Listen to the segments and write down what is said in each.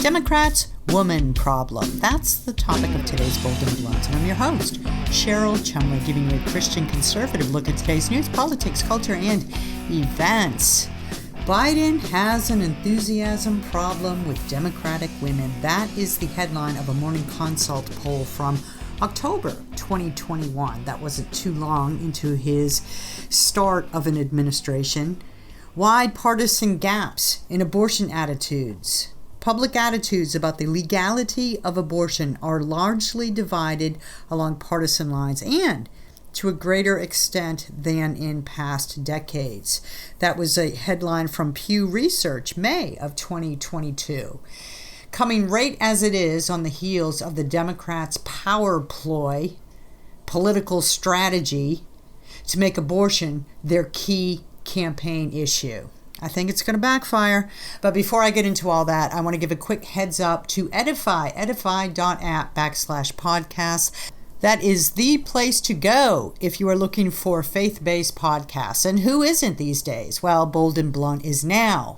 Democrats' woman problem. That's the topic of today's Bold and Blunt. And I'm your host, Cheryl Chumley, giving you a Christian conservative look at today's news, politics, culture, and events. Biden has an enthusiasm problem with Democratic women. That is the headline of a Morning Consult poll from October 2021. That wasn't too long into his start of an administration. Wide partisan gaps in abortion attitudes. Public attitudes about the legality of abortion are largely divided along partisan lines and to a greater extent than in past decades. That was a headline from Pew Research, May of 2022. Coming right as it is on the heels of the Democrats' power ploy, political strategy to make abortion their key campaign issue. I think it's going to backfire. But before I get into all that, I want to give a quick heads up to Edify, edify.app/podcasts. That is the place to go if you are looking for faith-based podcasts. And who isn't these days? Well, Bold and Blunt is now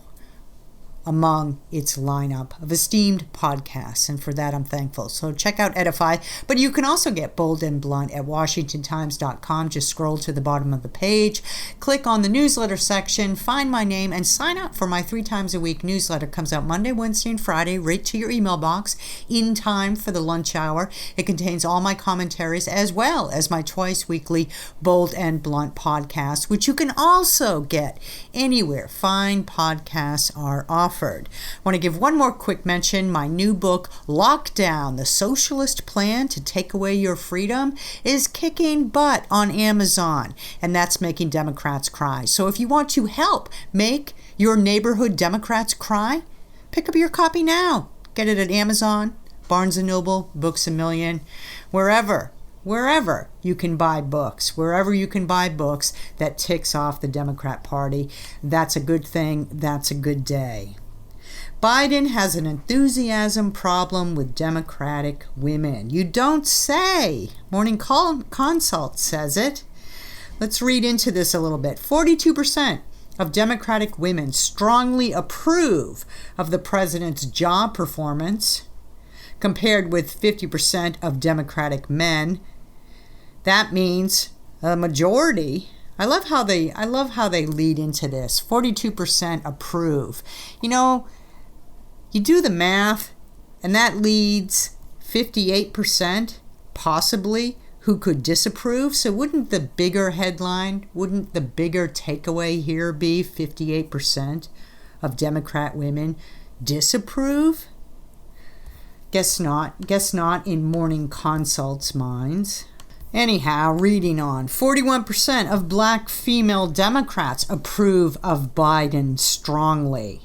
among its lineup of esteemed podcasts, and for that I'm thankful. So check out Edify, but you can also get Bold and Blunt at WashingtonTimes.com. Just scroll to the bottom of the page, click on the newsletter section, find my name, and sign up for my 3 times a week newsletter. Comes out Monday, Wednesday, and Friday, right to your email box in time for the lunch hour. It contains all my commentaries as well as my twice weekly Bold and Blunt podcast, which you can also get anywhere fine podcasts are offered. I want to give one more quick mention. My new book, Lockdown, The Socialist Plan to Take Away Your Freedom, is kicking butt on Amazon, and that's making Democrats cry. So if you want to help make your neighborhood Democrats cry, pick up your copy now. Get it at Amazon, Barnes & Noble, Books A Million, wherever you can buy books, that ticks off the Democrat Party. That's a good thing. That's a good day. Biden has an enthusiasm problem with Democratic women. You don't say. Morning Consult says it. Let's read into this a little bit. 42% of Democratic women strongly approve of the president's job performance, compared with 50% of Democratic men. That means a majority. I love how they lead into this. 42% approve. You know, you do the math, and that leads 58% possibly who could disapprove. So wouldn't the bigger headline, wouldn't the bigger takeaway here be 58% of Democrat women disapprove? Guess not. Guess not in Morning Consult's minds. Anyhow, reading on. 41% of black female Democrats approve of Biden strongly.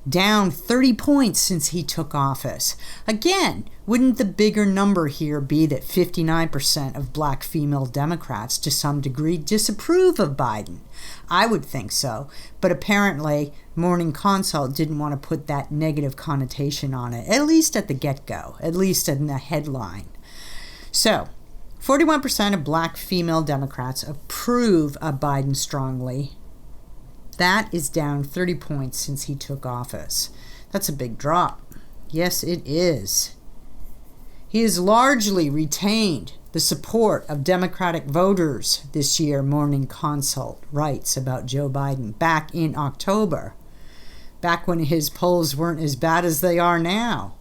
Down 30 points since he took office. Again, wouldn't the bigger number here be that 59% of black female Democrats to some degree disapprove of Biden? I would think so, but apparently Morning Consult didn't want to put that negative connotation on it, at least at the get-go, at least in the headline. So, 41% of black female Democrats approve of Biden strongly. That is down 30 points since he took office. That's a big drop. Yes, it is. He has largely retained the support of Democratic voters this year, Morning Consult writes about Joe Biden back in October, back when his polls weren't as bad as they are now.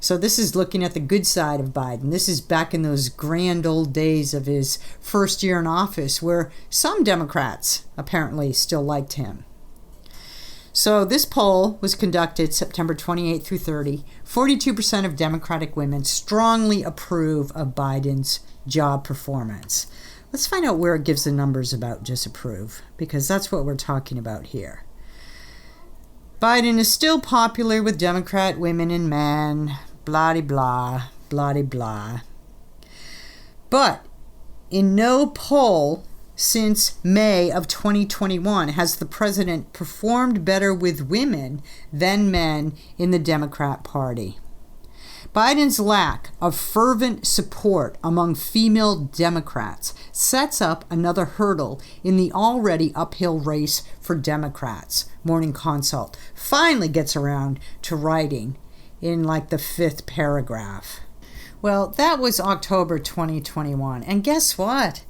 So this is looking at the good side of Biden. This is back in those grand old days of his first year in office where some Democrats apparently still liked him. So this poll was conducted September 28 through 30. 42% of Democratic women strongly approve of Biden's job performance. Let's find out where it gives the numbers about disapprove, because that's what we're talking about here. Biden is still popular with Democrat women and men. Blah-de-blah, blah-de-blah. But in no poll since May of 2021 has the president performed better with women than men in the Democrat Party. Biden's lack of fervent support among female Democrats sets up another hurdle in the already uphill race for Democrats. Morning Consult finally gets around to writing in like the 5th paragraph. Well, that was October 2021. And guess what?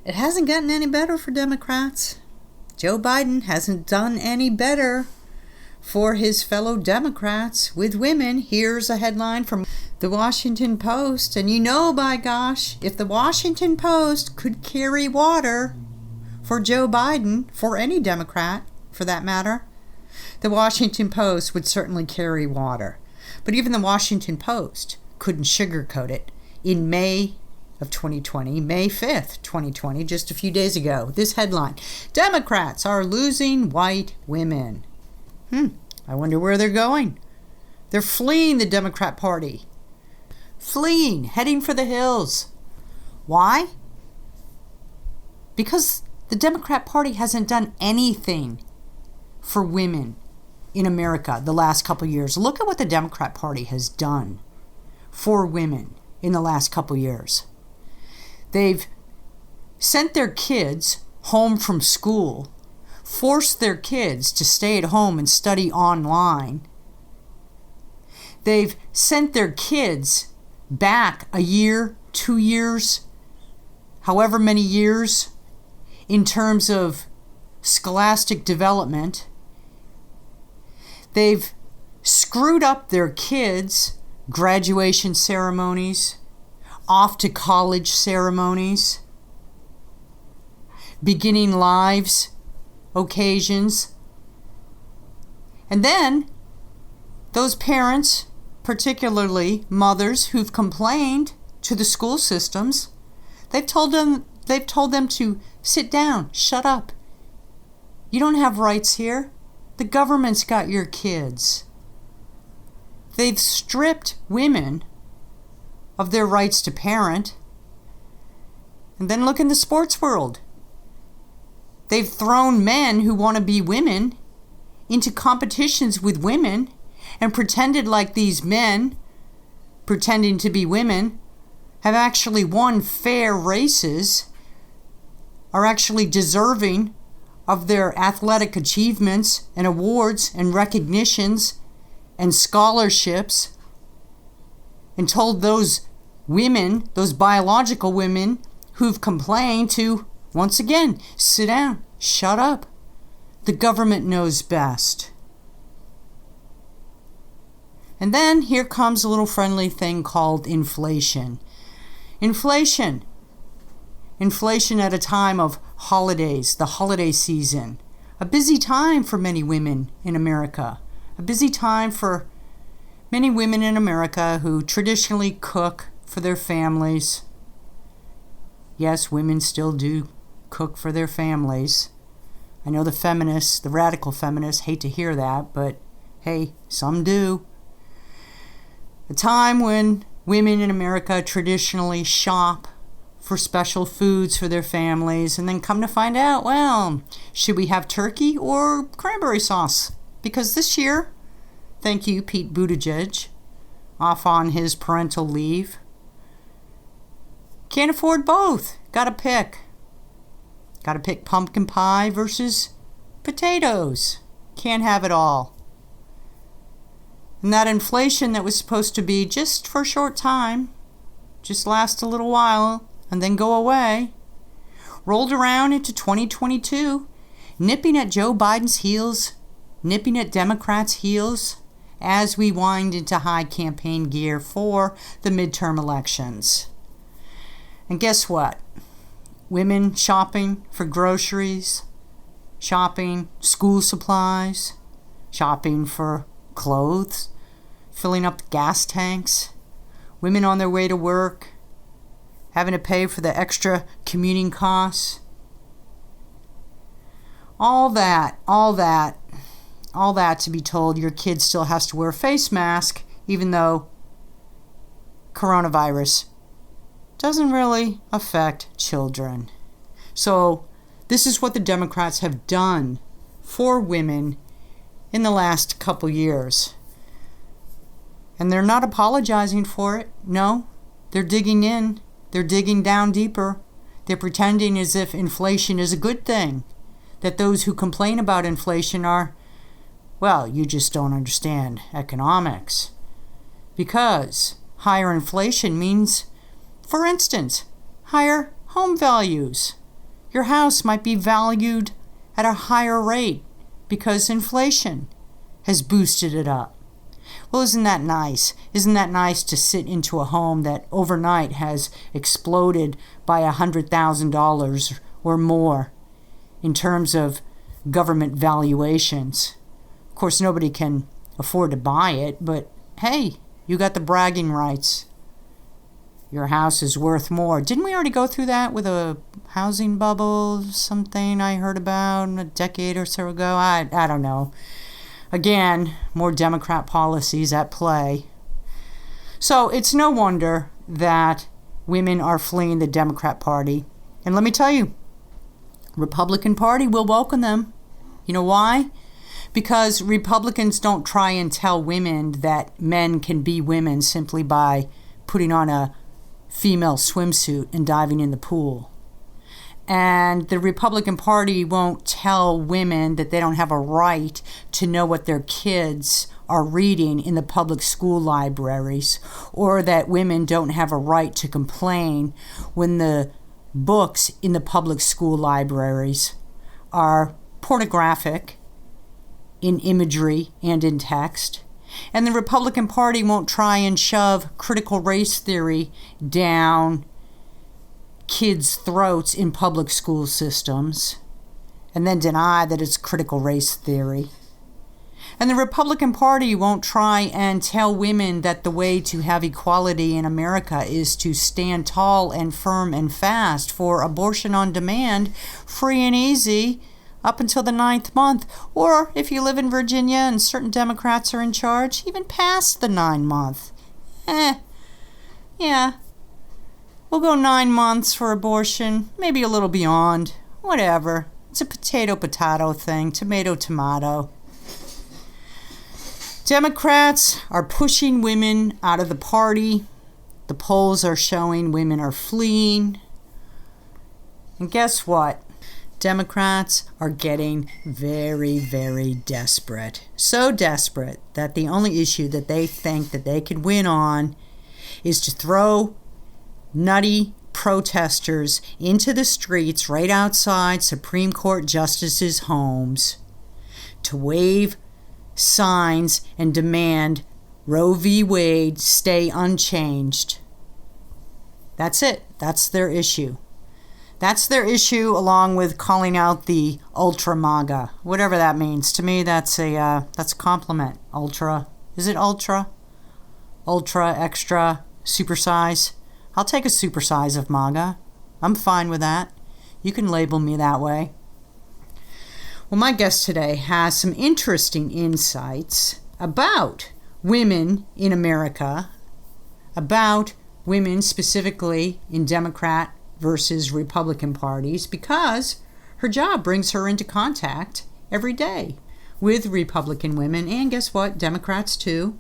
It hasn't gotten any better for Democrats. Joe Biden hasn't done any better for his fellow Democrats with women. Here's a headline from the Washington Post. And you know, by gosh, if the Washington Post could carry water for Joe Biden, for any Democrat for that matter, the Washington Post would certainly carry water. But even the Washington Post couldn't sugarcoat it. In May of 2020, May 5th, 2020, just a few days ago, this headline: Democrats are losing white women. I wonder where they're going. They're fleeing the Democrat Party. Fleeing, heading for the hills. Why? Because the Democrat Party hasn't done anything for women in America the last couple years. Look at what the Democrat Party has done for women in the last couple years. They've sent their kids home from school, forced their kids to stay at home and study online. They've sent their kids back a year, 2 years, however many years, in terms of scholastic development. They've screwed up their kids' graduation ceremonies, off to college ceremonies, beginning lives occasions. And then those parents, particularly mothers who've complained to the school systems, they've told them to sit down, shut up. You don't have rights here. The government's got your kids. They've stripped women of their rights to parent. And then look in the sports world. They've thrown men who want to be women into competitions with women and pretended like these men, pretending to be women, have actually won fair races, are actually deserving of their athletic achievements and awards and recognitions and scholarships, and told those women, those biological women who've complained, to, once again, sit down, shut up. The government knows best. And then here comes a little friendly thing called inflation. Inflation at a time of holidays, the holiday season. A busy time for many women in America. A busy time for many women in America who traditionally cook for their families. Yes, women still do cook for their families. I know the feminists, the radical feminists, hate to hear that, but hey, some do. A time when women in America traditionally shop for special foods for their families, and then come to find out, well, should we have turkey or cranberry sauce? Because this year, thank you, Pete Buttigieg, off on his parental leave, can't afford both. Gotta pick. Gotta pick pumpkin pie versus potatoes. Can't have it all. And that inflation that was supposed to be just for a short time, just last a little while and then go away, rolled around into 2022, nipping at Joe Biden's heels, nipping at Democrats' heels as we wind into high campaign gear for the midterm elections. And guess what? Women shopping for groceries, shopping school supplies, shopping for clothes, filling up gas tanks, women on their way to work, having to pay for the extra commuting costs. All that to be told your kid still has to wear a face mask, even though coronavirus doesn't really affect children. So this is what the Democrats have done for women in the last couple years. And they're not apologizing for it. No, they're digging in. They're digging down deeper. They're pretending as if inflation is a good thing. That those who complain about inflation are, well, you just don't understand economics. Because higher inflation means, for instance, higher home values. Your house might be valued at a higher rate because inflation has boosted it up. Well, isn't that nice? Isn't that nice to sit into a home that overnight has exploded by $100,000 or more in terms of government valuations? Of course, nobody can afford to buy it, but hey, you got the bragging rights. Your house is worth more. Didn't we already go through that with a housing bubble, something I heard about a decade or so ago? I don't know. Again, more Democrat policies at play. So it's no wonder that women are fleeing the Democrat Party. And let me tell you, Republican Party will welcome them. You know why? Because Republicans don't try and tell women that men can be women simply by putting on a female swimsuit and diving in the pool. And the Republican Party won't tell women that they don't have a right to know what their kids are reading in the public school libraries, or that women don't have a right to complain when the books in the public school libraries are pornographic in imagery and in text. And the Republican Party won't try and shove critical race theory down kids' throats in public school systems and then deny that it's critical race theory. And the Republican Party won't try and tell women that the way to have equality in America is to stand tall and firm and fast for abortion on demand, free and easy, up until the 9th month. Or if you live in Virginia and certain Democrats are in charge, even past the 9th month. Yeah. We'll go 9 months for abortion, maybe a little beyond. Whatever. It's a potato-potato thing, tomato-tomato. Democrats are pushing women out of the party. The polls are showing women are fleeing. And guess what? Democrats are getting very, very desperate. So desperate that the only issue that they think that they can win on is to throw nutty protesters into the streets right outside Supreme Court justices' homes to wave signs and demand Roe v. Wade stay unchanged. That's it. That's their issue. That's their issue, along with calling out the ultra MAGA, whatever that means. To me, that's a compliment. Ultra. Is it ultra? Ultra, extra, supersize? I'll take a supersize of MAGA. I'm fine with that. You can label me that way. Well, my guest today has some interesting insights about women in America, about women specifically in Democrat versus Republican parties, because her job brings her into contact every day with Republican women, and guess what? Democrats too.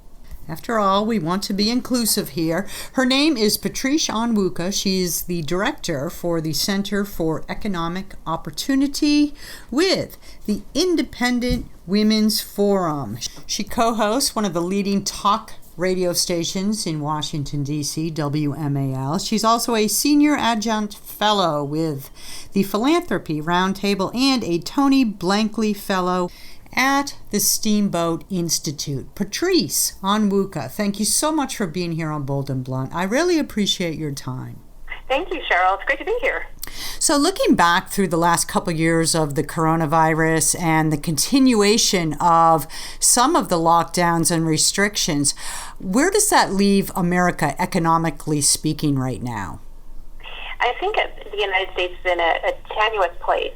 After all, we want to be inclusive here. Her name is Patrice Onwuka. She's the director for the Center for Economic Opportunity with the Independent Women's Forum. She co-hosts one of the leading talk radio stations in Washington, D.C., WMAL. She's also a senior adjunct fellow with the Philanthropy Roundtable and a Tony Blankley Fellow at the Steamboat Institute. Patrice Onwuka, thank you so much for being here on Bold and Blunt. I really appreciate your time. Thank you, Cheryl. It's great to be here. So looking back through the last couple of years of the coronavirus and the continuation of some of the lockdowns and restrictions, where does that leave America economically speaking right now? I think the United States is in a tenuous place.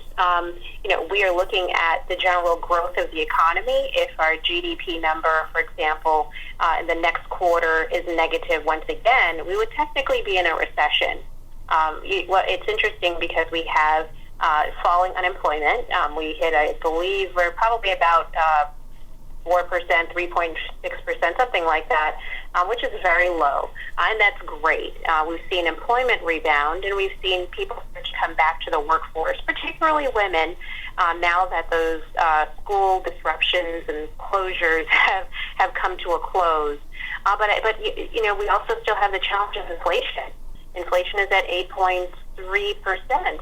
We are looking at the general growth of the economy. If our GDP number, for example, in the next quarter is negative once again, we would technically be in a recession. It's interesting because we have falling unemployment. We hit, I believe, we're probably about 4%, 3.6%, something like that. which is very low, and that's great. We've seen employment rebound, and we've seen people start to come back to the workforce, particularly women, now that those school disruptions and closures have come to a close. But we also still have the challenge of inflation. Inflation is at 8.3%.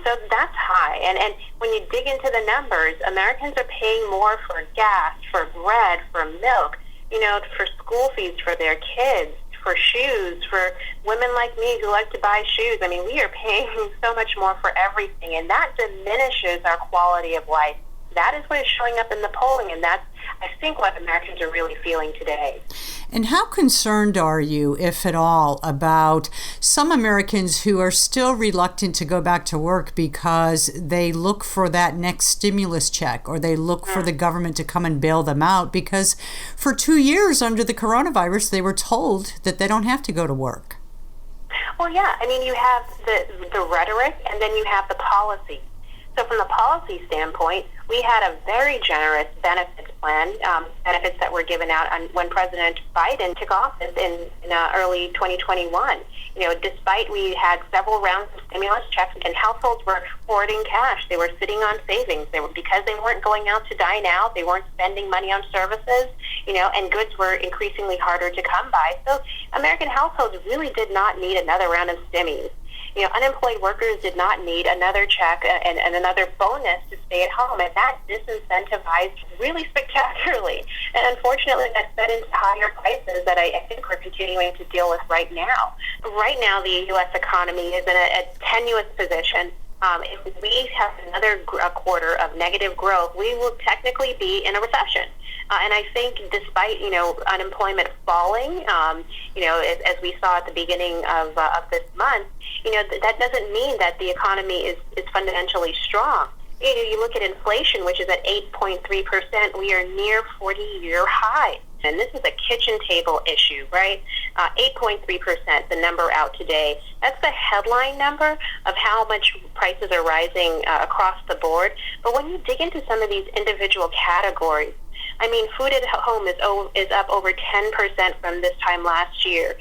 So that's high. And when you dig into the numbers, Americans are paying more for gas, for bread, for milk, for school fees for their kids, for shoes, for women like me who like to buy shoes. I mean, we are paying so much more for everything, and that diminishes our quality of life. That is what is showing up in the polling, and that's, I think, what Americans are really feeling today. And how concerned are you, if at all, about some Americans who are still reluctant to go back to work because they look for that next stimulus check, or they look for the government to come and bail them out, because for 2 years under the coronavirus, they were told that they don't have to go to work? Well, yeah. I mean, you have the rhetoric, and then you have the policy. So from the policy standpoint, we had a very generous benefits plan, benefits that were given out when President Biden took office in early 2021. Despite we had several rounds of stimulus checks and households were hoarding cash, they were sitting on savings. Because they weren't going out to dine out, they weren't spending money on services, and goods were increasingly harder to come by. So American households really did not need another round of stimmies. Unemployed workers did not need another check and another bonus to stay at home, and that disincentivized really spectacularly. And unfortunately, that fed into higher prices that I think we're continuing to deal with right now. Right now, the U.S. economy is in a tenuous position. If we have another quarter of negative growth, we will technically be in a recession. And I think despite, unemployment falling, as we saw at the beginning of this month, that doesn't mean that the economy is fundamentally strong. You look at inflation, which is at 8.3%. We are near 40-year high. And this is a kitchen table issue, right? 8.3%, the number out today. That's the headline number of how much prices are rising across the board. But when you dig into some of these individual categories, I mean, food at home is up over 10% from this time last year.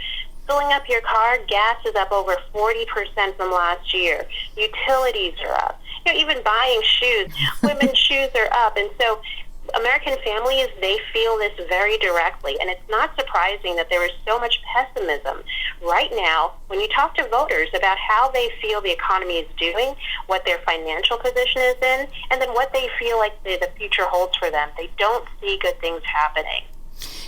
Filling up your car, gas is up over 40% from last year. Utilities are up. Even buying shoes, women's shoes are up. And so American families, they feel this very directly. And it's not surprising that there is so much pessimism right now when you talk to voters about how they feel the economy is doing, what their financial position is in, and then what they feel like the future holds for them. They don't see good things happening.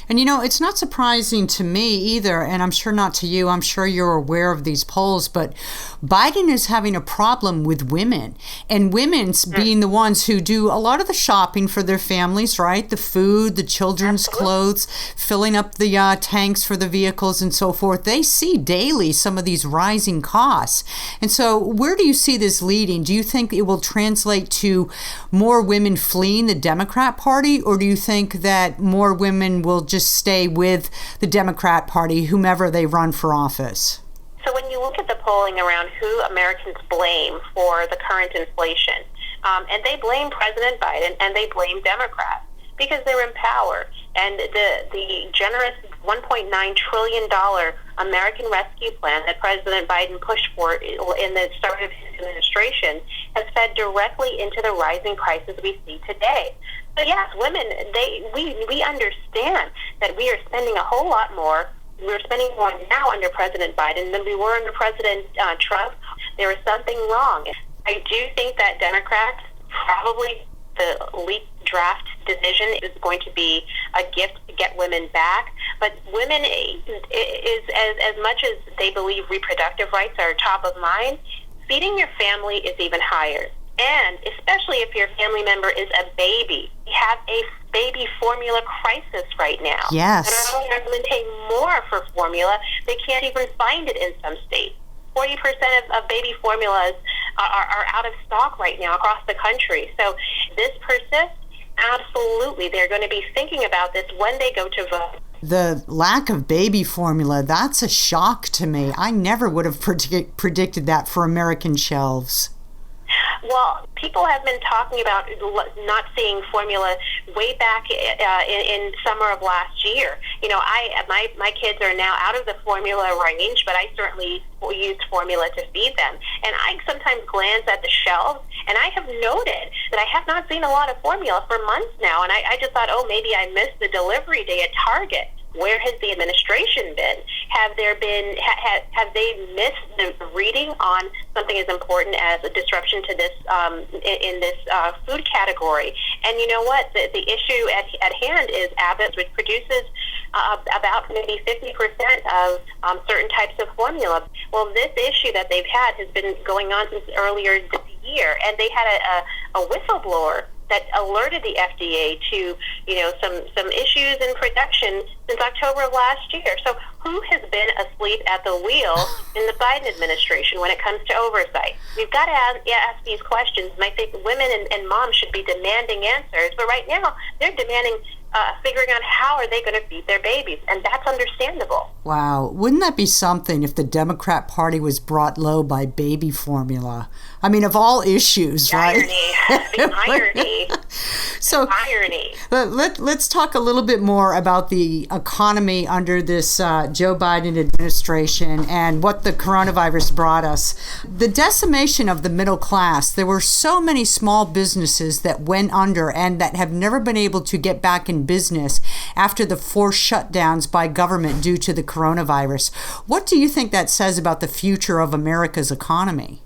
And it's not surprising to me either, and I'm sure not to you. I'm sure you're aware of these polls, but Biden is having a problem with women, and women's being the ones who do a lot of the shopping for their families, right? The food, the children's clothes, filling up the tanks for the vehicles and so forth. They see daily some of these rising costs. And so where do you see this leading? Do you think it will translate to more women fleeing the Democrat Party, or do you think that more women will just stay with the Democrat Party, whomever they run for office? So when you look at the polling around who Americans blame for the current inflation, and they blame President Biden and they blame Democrats because they're in power. And the generous $1.9 trillion American Rescue Plan that President Biden pushed for in the start of his administration has fed directly into the rising prices we see today. So yes, women, we understand that we are spending a whole lot more. We're spending more now under President Biden than we were under President Trump. There is something wrong. I do think that Democrats, probably the leaked draft decision is going to be a gift to get women back. But women is as much as they believe reproductive rights are top of mind, feeding your family is even higher. And especially if your family member is a baby. We have a baby formula crisis right now. Yes. And not only are women paying more for formula, they can't even find it in some states. 40% of baby formulas are out of stock right now across the country. So this persists. Absolutely. They're going to be thinking about this when they go to vote. The lack of baby formula, that's a shock to me. I never would have predicted that for American shelves. Well, people have been talking about not seeing formula way back in summer of last year. My kids are now out of the formula range, but I certainly use formula to feed them. And I sometimes glance at the shelves, and I have noted that I have not seen a lot of formula for months now. And I just thought, maybe I missed the delivery day at Target. Where has the administration been? Have they missed the reading on something as important as a disruption to this in this food category? And you know what? The issue at hand is Abbott, which produces about maybe 50% of certain types of formula. Well, this issue that they've had has been going on since earlier this year, and they had a whistleblower that alerted the FDA to, some issues in production since October of last year. So who has been asleep at the wheel in the Biden administration when it comes to oversight? We've got to ask these questions, and I think women and moms should be demanding answers. But right now, they're demanding figuring out how are they going to feed their babies, and that's understandable. Wow. Wouldn't that be something if the Democrat Party was brought low by baby formula? I mean, of all issues, the right? The irony. So, irony. Let's talk a little bit more about the economy under this Joe Biden administration and what the coronavirus brought us. The decimation of the middle class. There were so many small businesses that went under and that have never been able to get back in business after the forced shutdowns by government due to the coronavirus. What do you think that says about the future of America's economy?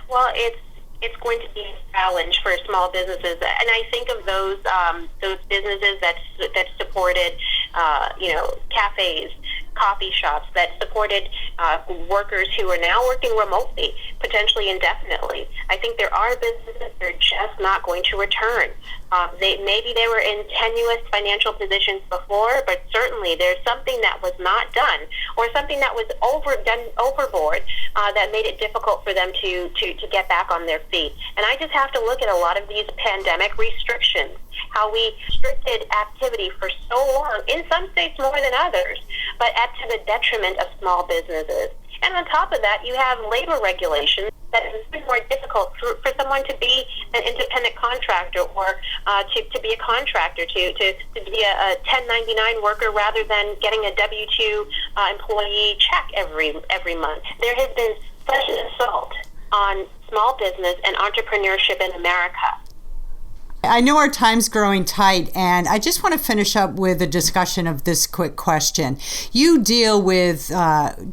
Well, it's going to be a challenge for small businesses, and I think of those businesses that supported, cafes, coffee shops, that supported workers who are now working remotely, potentially indefinitely. I think there are businesses that are just not going to return. Maybe they were in tenuous financial positions before, but certainly there's something that was not done, or something that was done overboard, that made it difficult for them to get back on their feet. And I just have to look at a lot of these pandemic restrictions, how we restricted activity for so long, in some states more than others, but to the detriment of small businesses. And on top of that, you have labor regulations that it's been more difficult for someone to be an independent contractor, or to be a contractor, to be a 1099 worker rather than getting a W-2 employee check every month. There has been such an assault on small business and entrepreneurship in America. I know our time's growing tight, and I just want to finish up with a discussion of this quick question. You deal with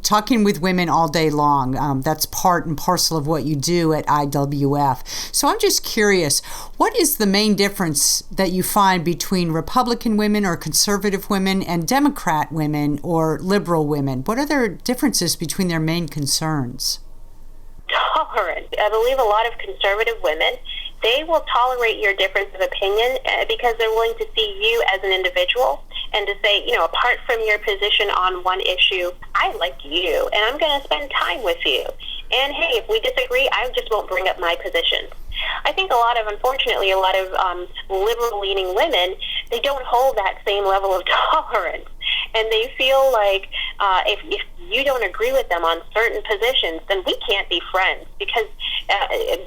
talking with women all day long. That's part and parcel of what you do at IWF. So I'm just curious, what is the main difference that you find between Republican women or conservative women and Democrat women or liberal women? What are their differences between their main concerns? Tolerance. I believe a lot of conservative women, they will tolerate your difference of opinion because they're willing to see you as an individual and to say, apart from your position on one issue, I like you and I'm going to spend time with you. And hey, if we disagree, I just won't bring up my position. I think unfortunately, a lot of liberal-leaning women, they don't hold that same level of tolerance. And they feel like if you don't agree with them on certain positions, then we can't be friends, because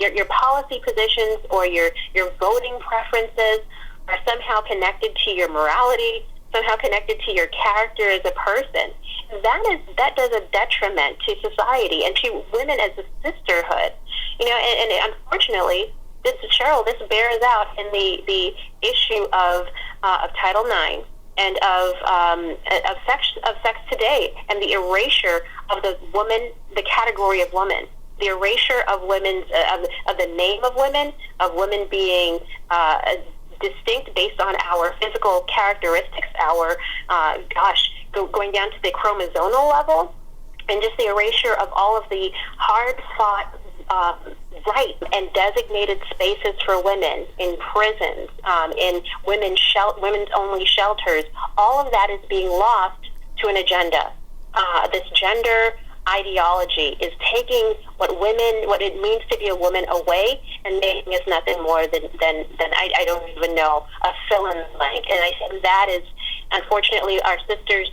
your policy positions or your voting preferences are somehow connected to your morality, somehow connected to your character as a person. That does a detriment to society and to women as a sisterhood. And unfortunately, this bears out in the issue of Title IX and of sex today, and the erasure of the category of woman, the erasure of women's of the name of women being distinct based on our physical characteristics, our going down to the chromosomal level, and just the erasure of all of the hard-fought rights and designated spaces for women in prisons, in women's-only shelters. All of that is being lost to an agenda. This gender ideology is taking what it means to be a woman away and making us nothing more than I don't even know, a fill-in-the-blank. And I think that is, unfortunately,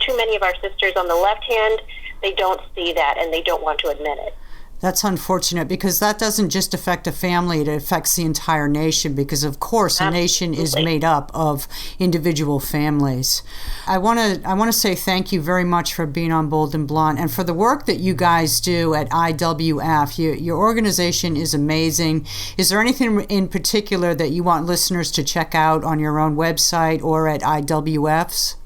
too many of our sisters on the left hand, they don't see that and they don't want to admit it. That's unfortunate, because that doesn't just affect a family, it affects the entire nation, because of course a nation is made up of individual families. I want to say thank you very much for being on Bold and Blunt and for the work that you guys do at IWF. Your organization is amazing. Is there anything in particular that you want listeners to check out on your own website or at IWF's?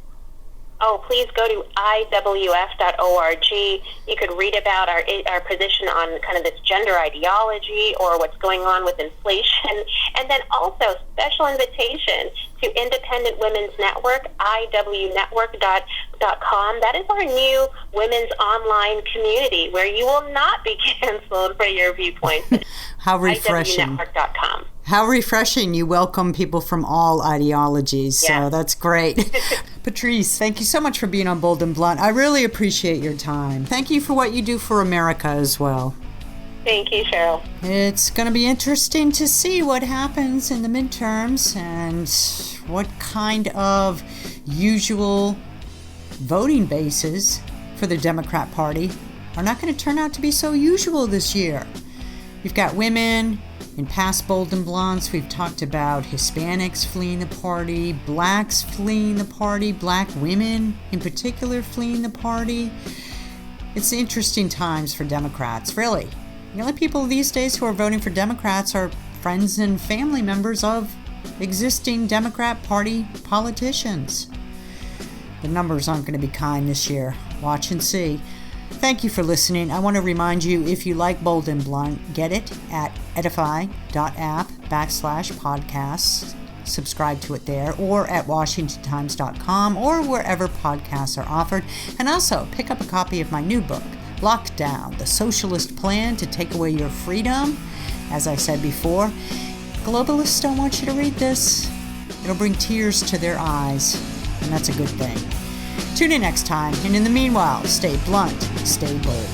Oh, please go to iwf.org. You could read about our position on kind of this gender ideology or what's going on with inflation. And then also special invitation to Independent Women's Network, iwnetwork.com. That is our new women's online community where you will not be canceled for your viewpoints. How refreshing. iwnetwork.com. How refreshing. You welcome people from all ideologies. Yeah. So that's great. Patrice, thank you so much for being on Bold and Blunt. I really appreciate your time. Thank you for what you do for America as well. Thank you, Cheryl. It's going to be interesting to see what happens in the midterms and what kind of usual voting bases for the Democrat Party are not going to turn out to be so usual this year. You've got women. In past Bold and Blunts, we've talked about Hispanics fleeing the party, blacks fleeing the party, black women in particular fleeing the party. It's interesting times for Democrats, really. The only people these days who are voting for Democrats are friends and family members of existing Democrat Party politicians. The numbers aren't going to be kind this year. Watch and see. Thank you for listening. I want to remind you, if you like Bold and Blunt, get it at edify.app/podcasts. Subscribe to it there, or at washingtontimes.com, or wherever podcasts are offered. And also, pick up a copy of my new book, Lockdown, The Socialist Plan to Take Away Your Freedom. As I said before, globalists don't want you to read this. It'll bring tears to their eyes, and that's a good thing. Tune in next time, and in the meanwhile, stay blunt, stay bold.